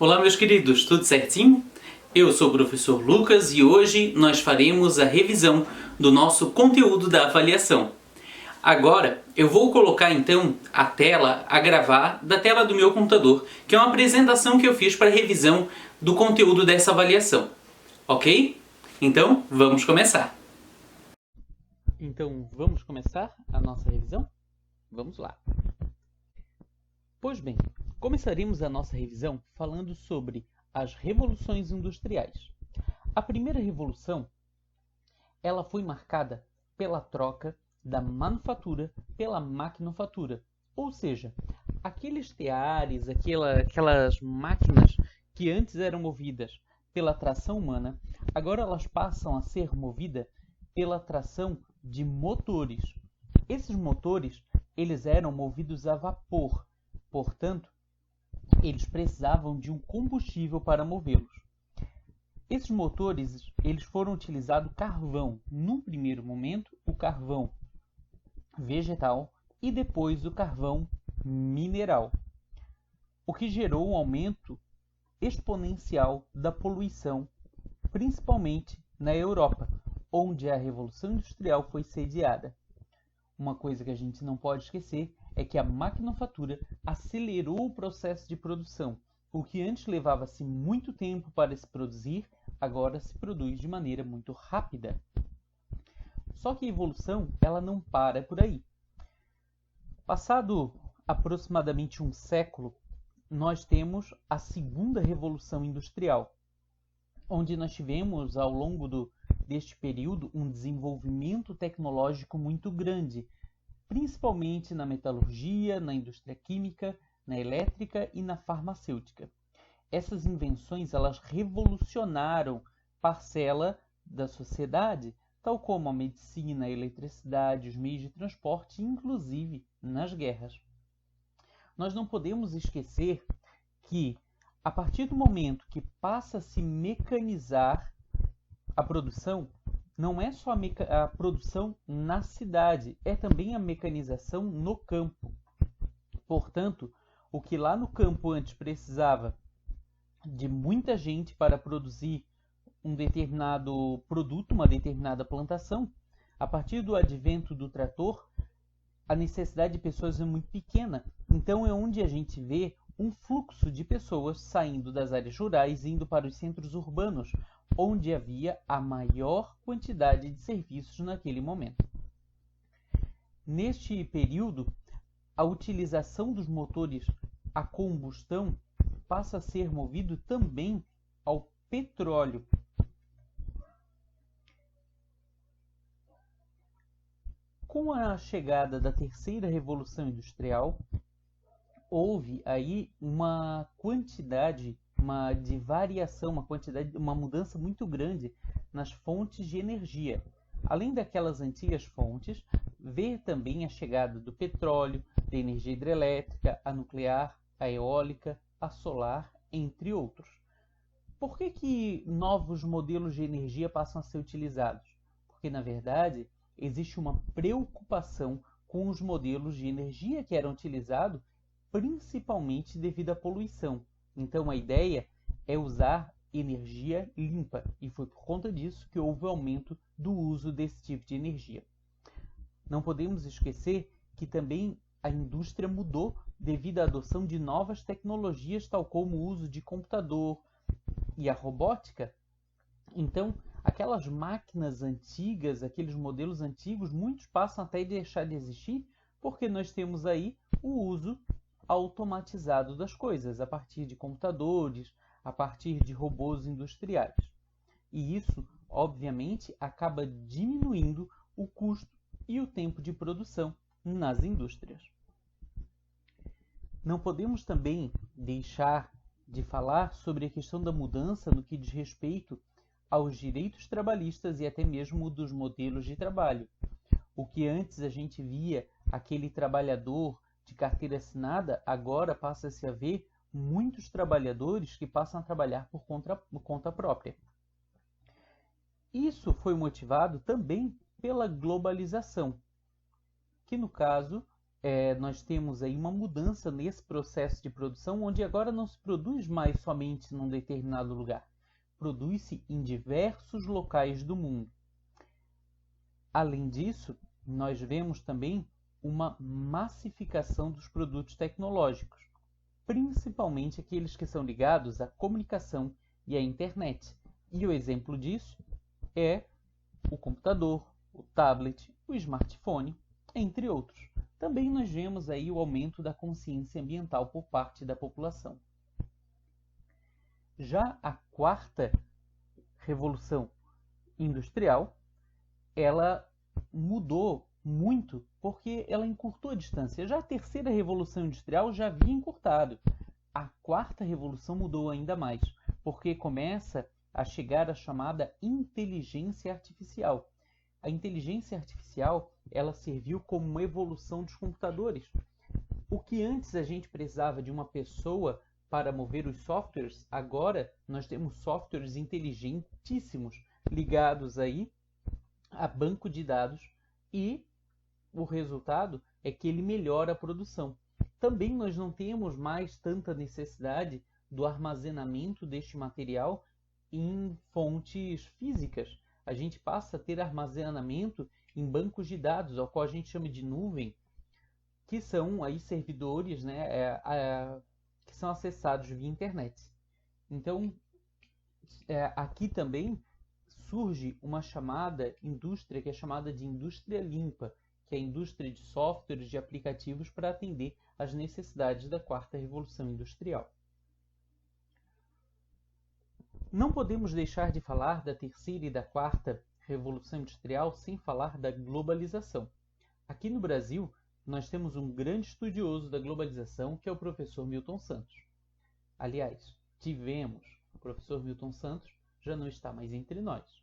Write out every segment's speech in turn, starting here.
Olá, meus queridos, tudo certinho? Eu sou o professor Lucas e hoje nós faremos a revisão do nosso conteúdo da avaliação. Agora, eu vou colocar então a tela a gravar da tela do meu computador, que é uma apresentação que eu fiz para a revisão do conteúdo dessa avaliação. Ok? Então, vamos começar. Então, vamos começar a nossa revisão? Vamos lá. Pois bem, começaremos a nossa revisão falando sobre as revoluções industriais. A primeira revolução, ela foi marcada pela troca da manufatura pela maquinofatura, ou seja, aqueles teares, aquelas máquinas que antes eram movidas pela tração humana, agora elas passam a ser movidas pela tração de motores. Esses motores, eles eram movidos a vapor, portanto, eles precisavam de um combustível para movê-los. Esses motores, eles foram utilizando carvão. Num primeiro momento, o carvão vegetal e depois o carvão mineral, o que gerou um aumento exponencial da poluição, principalmente na Europa, onde a Revolução Industrial foi sediada. Uma coisa que a gente não pode esquecer é que a maquinofatura acelerou o processo de produção. O que antes levava-se muito tempo para se produzir, agora se produz de maneira muito rápida. Só que a evolução, ela não para por aí. Passado aproximadamente um século, nós temos a segunda Revolução Industrial, onde nós tivemos ao longo deste período um desenvolvimento tecnológico muito grande, principalmente na metalurgia, na indústria química, na elétrica e na farmacêutica. Essas invenções elas revolucionaram parcela da sociedade, tal como a medicina, a eletricidade, os meios de transporte, inclusive nas guerras. Nós não podemos esquecer que, a partir do momento que passa a se mecanizar a produção, não é só a produção na cidade, é também a mecanização no campo. Portanto, o que lá no campo antes precisava de muita gente para produzir um determinado produto, uma determinada plantação, a partir do advento do trator, a necessidade de pessoas é muito pequena. Então é onde a gente vê um fluxo de pessoas saindo das áreas rurais e indo para os centros urbanos, onde havia a maior quantidade de serviços naquele momento. Neste período, a utilização dos motores a combustão passa a ser movido também ao petróleo. Com a chegada da terceira Revolução Industrial, houve aí uma quantidade de variação, uma mudança muito grande nas fontes de energia. Além daquelas antigas fontes, veio também a chegada do petróleo, da energia hidrelétrica, a nuclear, a eólica, a solar, entre outros. Por que novos modelos de energia passam a ser utilizados? Porque, na verdade, existe uma preocupação com os modelos de energia que eram utilizados, principalmente devido à poluição. Então, a ideia é usar energia limpa, e foi por conta disso que houve o aumento do uso desse tipo de energia. Não podemos esquecer que também a indústria mudou devido à adoção de novas tecnologias, tal como o uso de computador e a robótica. Então, aquelas máquinas antigas, aqueles modelos antigos, muitos passam até a deixar de existir, porque nós temos aí o uso automatizado das coisas, a partir de computadores, a partir de robôs industriais. E isso, obviamente, acaba diminuindo o custo e o tempo de produção nas indústrias. Não podemos também deixar de falar sobre a questão da mudança no que diz respeito aos direitos trabalhistas e até mesmo dos modelos de trabalho. O que antes a gente via aquele trabalhador de carteira assinada, agora passa-se a ver muitos trabalhadores que passam a trabalhar por conta própria. Isso foi motivado também pela globalização, que no caso nós temos aí uma mudança nesse processo de produção, onde agora não se produz mais somente num determinado lugar, produz-se em diversos locais do mundo. Além disso, nós vemos também uma massificação dos produtos tecnológicos, principalmente aqueles que são ligados à comunicação e à internet. E o exemplo disso é o computador, o tablet, o smartphone, entre outros. Também nós vemos aí o aumento da consciência ambiental por parte da população. Já a quarta revolução industrial, ela mudou muito porque ela encurtou a distância. Já a terceira revolução industrial já havia encurtado. A quarta revolução mudou ainda mais, porque começa a chegar a chamada inteligência artificial. A inteligência artificial, ela serviu como uma evolução dos computadores. O que antes a gente precisava de uma pessoa para mover os softwares, agora nós temos softwares inteligentíssimos ligados aí a banco de dados e o resultado é que ele melhora a produção. Também nós não temos mais tanta necessidade do armazenamento deste material em fontes físicas. A gente passa a ter armazenamento em bancos de dados, ao qual a gente chama de nuvem, que são aí servidores, né, que são acessados via internet. Então, aqui também surge uma chamada indústria que é chamada de indústria limpa, que é a indústria de softwares, de aplicativos para atender às necessidades da quarta revolução industrial. Não podemos deixar de falar da terceira e da quarta revolução industrial sem falar da globalização. Aqui no Brasil, nós temos um grande estudioso da globalização, que é o professor Milton Santos. Aliás, tivemos o professor Milton Santos, já não está mais entre nós.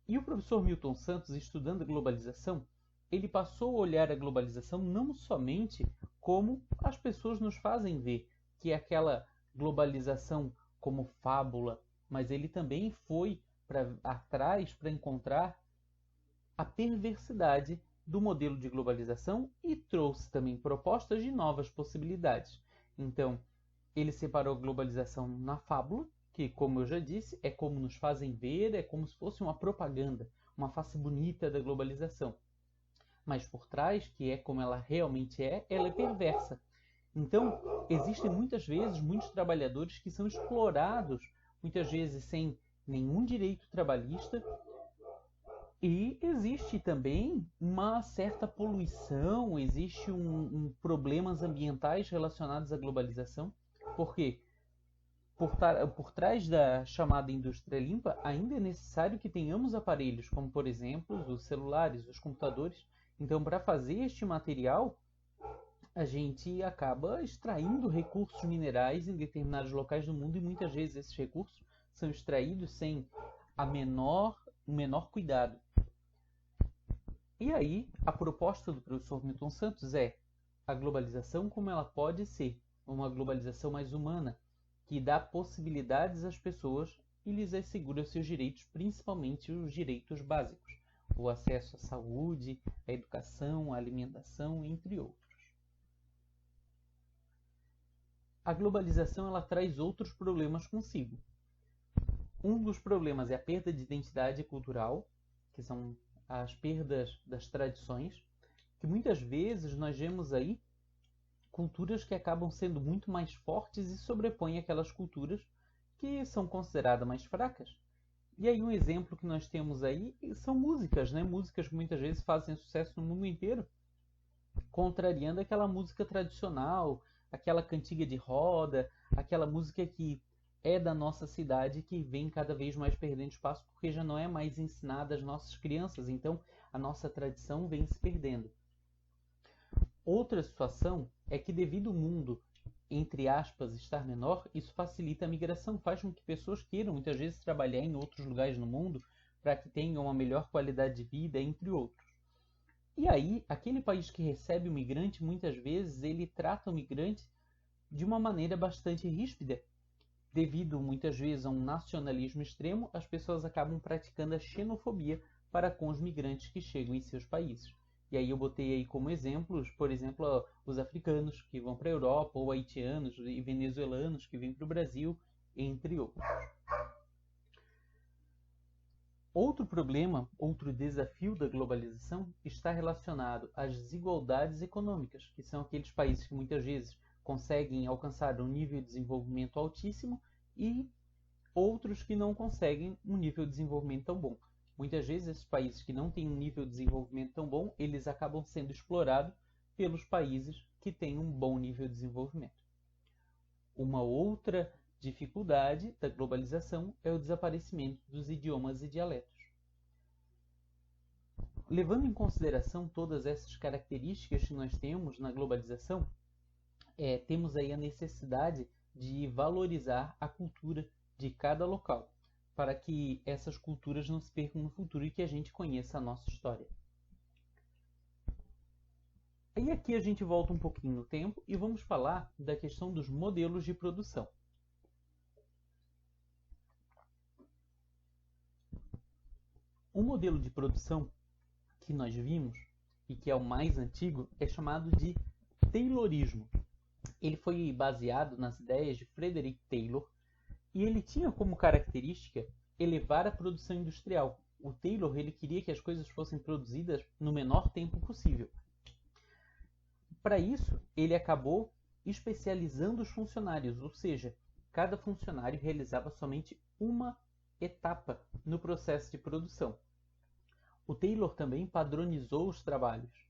E o professor Milton Santos, estudando a globalização, ele passou a olhar a globalização não somente como as pessoas nos fazem ver, que é aquela globalização como fábula, mas ele também foi atrás para encontrar a perversidade do modelo de globalização e trouxe também propostas de novas possibilidades. Então, ele separou a globalização na fábula, que, como eu já disse, é como nos fazem ver, é como se fosse uma propaganda, uma face bonita da globalização. Mas por trás, que é como ela realmente é, ela é perversa. Então, existem muitas vezes muitos trabalhadores que são explorados, muitas vezes sem nenhum direito trabalhista, e existe também uma certa poluição, existe problemas ambientais relacionados à globalização, porque por trás da chamada indústria limpa, ainda é necessário que tenhamos aparelhos, como por exemplo os celulares, os computadores. Então, para fazer este material, a gente acaba extraindo recursos minerais em determinados locais do mundo e muitas vezes esses recursos são extraídos sem o menor cuidado. E aí, a proposta do professor Milton Santos é a globalização como ela pode ser, uma globalização mais humana, que dá possibilidades às pessoas e lhes assegura seus direitos, principalmente os direitos básicos, o acesso à saúde, à educação, à alimentação, entre outros. A globalização ela traz outros problemas consigo. Um dos problemas é a perda de identidade cultural, que são as perdas das tradições, que muitas vezes nós vemos aí culturas que acabam sendo muito mais fortes e sobrepõem aquelas culturas que são consideradas mais fracas. E aí um exemplo que nós temos aí são músicas, né? Músicas que muitas vezes fazem sucesso no mundo inteiro, contrariando aquela música tradicional, aquela cantiga de roda, aquela música que é da nossa cidade, que vem cada vez mais perdendo espaço porque já não é mais ensinada às nossas crianças, então a nossa tradição vem se perdendo. Outra situação é que devido ao mundo, entre aspas, estar menor, isso facilita a migração, faz com que pessoas queiram muitas vezes trabalhar em outros lugares no mundo para que tenham uma melhor qualidade de vida, entre outros. E aí, aquele país que recebe o migrante, muitas vezes, ele trata o migrante de uma maneira bastante ríspida. Devido, muitas vezes, a um nacionalismo extremo, as pessoas acabam praticando a xenofobia para com os migrantes que chegam em seus países. E aí eu botei aí como exemplos, por exemplo, ó, os africanos que vão para a Europa, ou haitianos e venezuelanos que vêm para o Brasil, entre outros. Outro problema, outro desafio da globalização está relacionado às desigualdades econômicas, que são aqueles países que muitas vezes conseguem alcançar um nível de desenvolvimento altíssimo e outros que não conseguem um nível de desenvolvimento tão bom. Muitas vezes esses países que não têm um nível de desenvolvimento tão bom, eles acabam sendo explorados pelos países que têm um bom nível de desenvolvimento. Uma outra dificuldade da globalização é o desaparecimento dos idiomas e dialetos. Levando em consideração todas essas características que nós temos na globalização, temos aí a necessidade de valorizar a cultura de cada local, para que essas culturas não se percam no futuro e que a gente conheça a nossa história. E aqui a gente volta um pouquinho no tempo e vamos falar da questão dos modelos de produção. O modelo de produção que nós vimos, e que é o mais antigo, é chamado de Taylorismo. Ele foi baseado nas ideias de Frederick Taylor e ele tinha como característica elevar a produção industrial. O Taylor ele queria que as coisas fossem produzidas no menor tempo possível. Para isso, ele acabou especializando os funcionários, ou seja, cada funcionário realizava somente uma etapa no processo de produção. O Taylor também padronizou os trabalhos,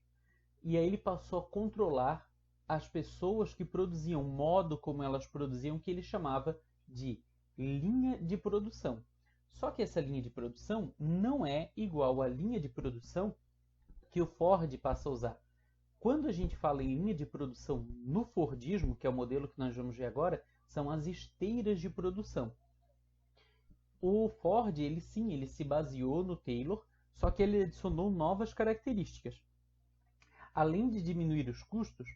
e aí ele passou a controlar as pessoas que produziam, o modo como elas produziam, que ele chamava de linha de produção. Só que essa linha de produção não é igual à linha de produção que o Ford passa a usar. Quando a gente fala em linha de produção no Fordismo, que é o modelo que nós vamos ver agora, são as esteiras de produção. O Ford, ele se baseou no Taylor, só que ele adicionou novas características. Além de diminuir os custos,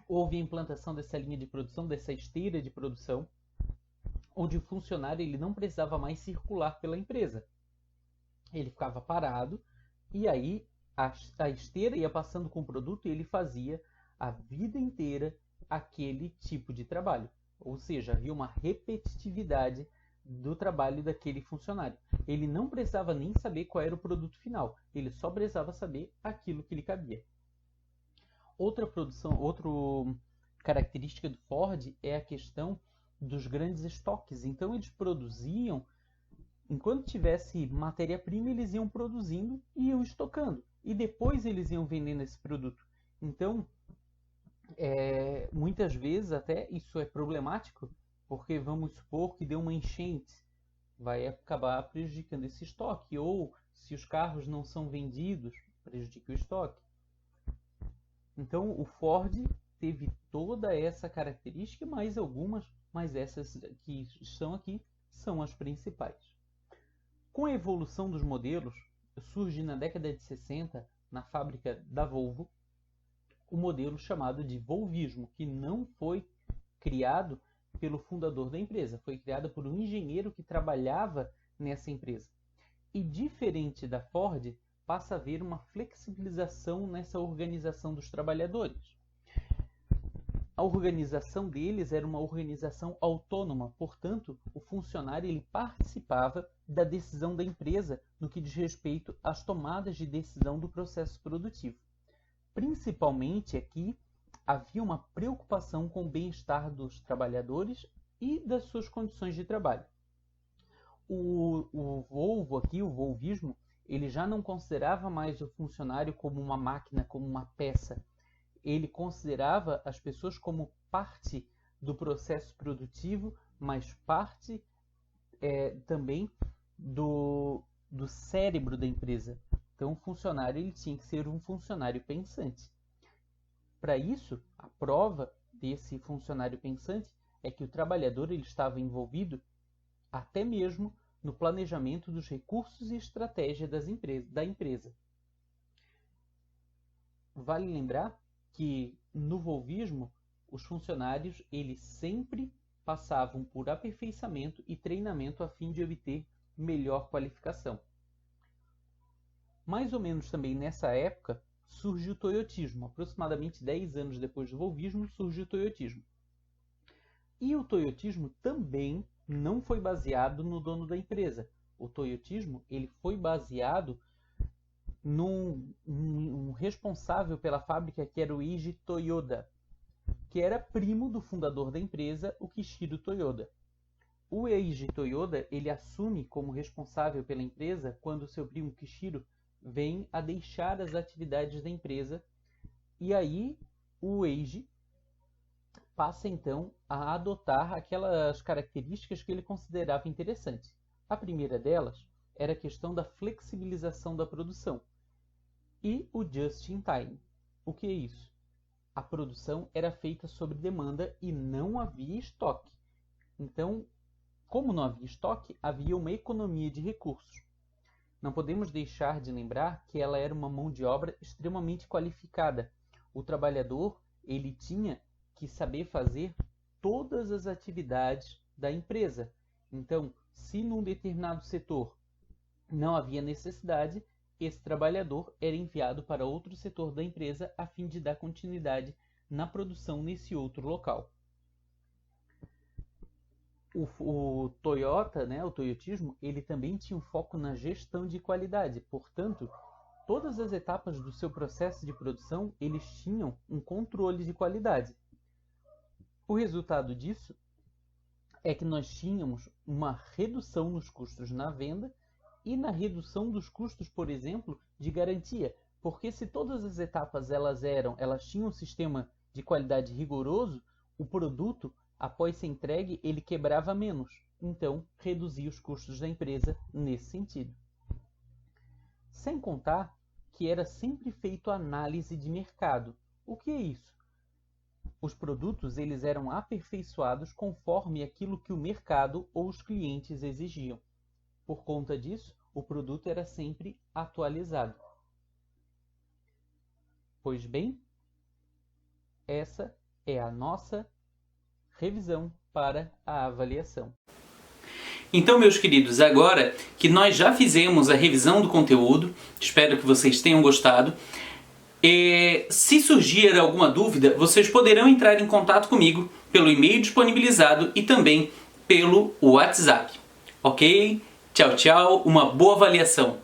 houve a implantação dessa linha de produção, dessa esteira de produção, onde o funcionário ele não precisava mais circular pela empresa. Ele ficava parado e aí a esteira ia passando com o produto e ele fazia a vida inteira aquele tipo de trabalho. Ou seja, havia uma repetitividade do trabalho daquele funcionário. Ele não precisava nem saber qual era o produto final, ele só precisava saber aquilo que lhe cabia. Outra característica do Ford é a questão dos grandes estoques. Então eles produziam, enquanto tivesse matéria-prima, eles iam produzindo e iam estocando. E depois eles iam vendendo esse produto. Então, muitas vezes até isso é problemático, porque vamos supor que deu uma enchente, vai acabar prejudicando esse estoque. Ou se os carros não são vendidos, prejudica o estoque. Então o Ford teve toda essa característica, mais algumas, mas essas que estão aqui são as principais. Com a evolução dos modelos, surge na década de 60, na fábrica da Volvo, o modelo chamado de Volvismo, que não foi criado pelo fundador da empresa, foi criado por um engenheiro que trabalhava nessa empresa. E diferente da Ford, passa a haver uma flexibilização nessa organização dos trabalhadores. A organização deles era uma organização autônoma, portanto, o funcionário ele participava da decisão da empresa no que diz respeito às tomadas de decisão do processo produtivo. Principalmente aqui, havia uma preocupação com o bem-estar dos trabalhadores e das suas condições de trabalho. O Volvo aqui, o Volvismo, ele já não considerava mais o funcionário como uma máquina, como uma peça. Ele considerava as pessoas como parte do processo produtivo, mas parte também do cérebro da empresa. Então, o funcionário ele tinha que ser um funcionário pensante. Para isso, a prova desse funcionário pensante é que o trabalhador ele estava envolvido até mesmo no planejamento dos recursos e estratégia da empresa. Vale lembrar que no Volvismo, os funcionários eles sempre passavam por aperfeiçoamento e treinamento a fim de obter melhor qualificação. Mais ou menos também nessa época surge o toyotismo. Aproximadamente 10 anos depois do volvismo surge o toyotismo. E o toyotismo também não foi baseado no dono da empresa. O toyotismo ele foi baseado num responsável pela fábrica que era o Eiji Toyoda, que era primo do fundador da empresa, o Kishiro Toyoda. O Eiji Toyoda ele assume como responsável pela empresa quando seu primo Kishiro vem a deixar as atividades da empresa, e aí o Eiji passa então a adotar aquelas características que ele considerava interessantes. A primeira delas era a questão da flexibilização da produção e o just in time. O que é isso? A produção era feita sob demanda e não havia estoque. Então, como não havia estoque, havia uma economia de recursos. Não podemos deixar de lembrar que ela era uma mão de obra extremamente qualificada. O trabalhador ele tinha que saber fazer todas as atividades da empresa. Então, se num determinado setor não havia necessidade, esse trabalhador era enviado para outro setor da empresa a fim de dar continuidade na produção nesse outro local. O Toyota, o toyotismo, ele também tinha um foco na gestão de qualidade. Portanto, todas as etapas do seu processo de produção, eles tinham um controle de qualidade. O resultado disso é que nós tínhamos uma redução nos custos na venda e na redução dos custos, por exemplo, de garantia. Porque se todas as etapas elas tinham um sistema de qualidade rigoroso, o produto, após ser entregue, ele quebrava menos. Então, reduzia os custos da empresa nesse sentido. Sem contar que era sempre feito análise de mercado. O que é isso? Os produtos eles eram aperfeiçoados conforme aquilo que o mercado ou os clientes exigiam. Por conta disso, o produto era sempre atualizado. Pois bem, essa é a nossa revisão para a avaliação. Então, meus queridos, agora que nós já fizemos a revisão do conteúdo, espero que vocês tenham gostado. Se surgir alguma dúvida, vocês poderão entrar em contato comigo pelo e-mail disponibilizado e também pelo WhatsApp. Ok? Tchau, tchau. Uma boa avaliação.